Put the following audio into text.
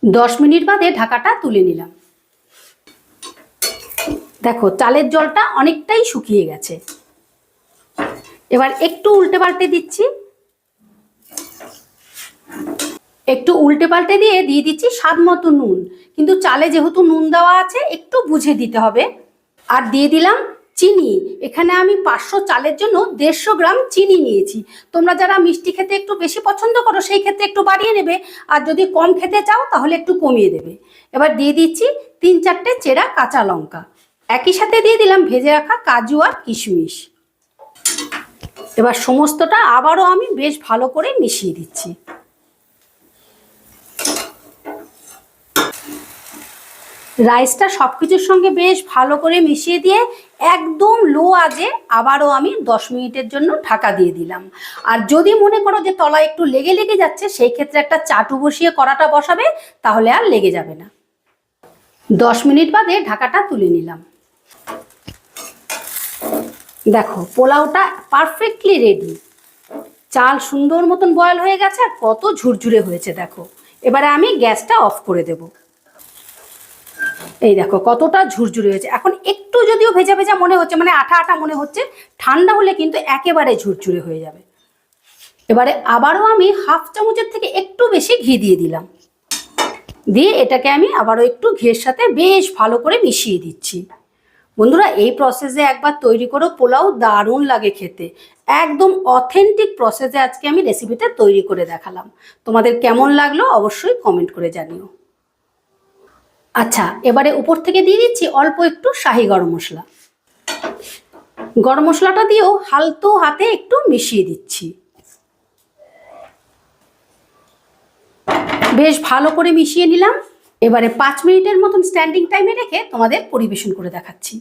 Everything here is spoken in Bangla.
10 মিনিট বাদে ঢাকাটা তুলে নিলাম। দেখো চালের জলটা অনেকটাই শুকিয়ে গেছে। এবার একটু উল্টে পাল্টে দিচ্ছি। একটু উল্টে পাল্টে দিয়ে দিচ্ছি স্বাদ মতো নুন, কিন্তু চালে যেহেতু নুন দেওয়া আছে একটু বুঝে দিতে হবে। আর দিয়ে দিলাম চিনি। এখানে আমি 500 চালের জন্য 150 গ্রাম চিনি নিয়েছি। তোমরা যারা মিষ্টি খেতে একটু বেশি পছন্দ করো সেই ক্ষেত্রে একটু বাড়িয়ে নেবে, আর যদি কম খেতে চাও তাহলে একটু কমিয়ে দেবে। এবার দিয়ে দিচ্ছি 3-4টে চেরা কাঁচা লঙ্কা। একই সাথে দিয়ে দিলাম ভেজে রাখা কাজু আর কিশমিশ। এবার সমস্তটা আবারও আমি বেশ ভালো করে মিশিয়ে দিচ্ছি। রাইসটা সব কিছুর সঙ্গে বেশ ভালো করে মিশিয়ে দিয়ে একদম লো আঁচে আবারও আমি 10 মিনিটের জন্য ঢাকা দিয়ে দিলাম। আর যদি মনে করো যে তলায় একটু লেগে লেগে যাচ্ছে, সেই ক্ষেত্রে একটা চাটু বসিয়ে কড়াটা বসাবে, তাহলে আর লেগে যাবে না। 10 মিনিট বাদে ঢাকাটা তুলে নিলাম। দেখো পোলাওটা পারফেক্টলি রেডি। চাল সুন্দর মতন বয়েল হয়ে গেছে আর কত ঝুরঝুরে হয়েছে দেখো। এবারে আমি গ্যাসটা অফ করে দেব। এই দেখো কতটা ঝুরঝুরে হয়েছে। এখন একটু যদিও ভেজা ভেজা মনে হচ্ছে, মানে আঠা আঠা মনে হচ্ছে, ঠান্ডা হলে কিন্তু একেবারে ঝুরঝুরে হয়ে যাবে। এবারে আবারও আমি হাফ চামচের থেকে একটু বেশি ঘি দিয়ে দিলাম। দিয়ে এটাকে আমি আবারও একটু ঘিয়ের সাথে বেশ ভালো করে মিশিয়ে দিচ্ছি। বন্ধুরা এই প্রসেসে একবার তৈরি করো, পোলাও দারুণ লাগে খেতে। একদম অথেন্টিক প্রসেসে আজকে আমি রেসিপিটা তৈরি করে দেখালাম। তোমাদের কেমন লাগলো অবশ্যই কমেন্ট করে জানিও। আচ্ছা, এবারে উপর থেকে দিয়ে দিচ্ছি অল্প একটু শাহি গরম মশলা। গরম মশলাটা দিয়েও হালতো হাতে একটু মিশিয়ে দিচ্ছি। বেশ ভালো করে মিশিয়ে নিলাম। এবারে 5 মিনিটের মতন স্ট্যান্ডিং টাইমে রেখে তোমাদের পরিবেশন করে দেখাচ্ছি।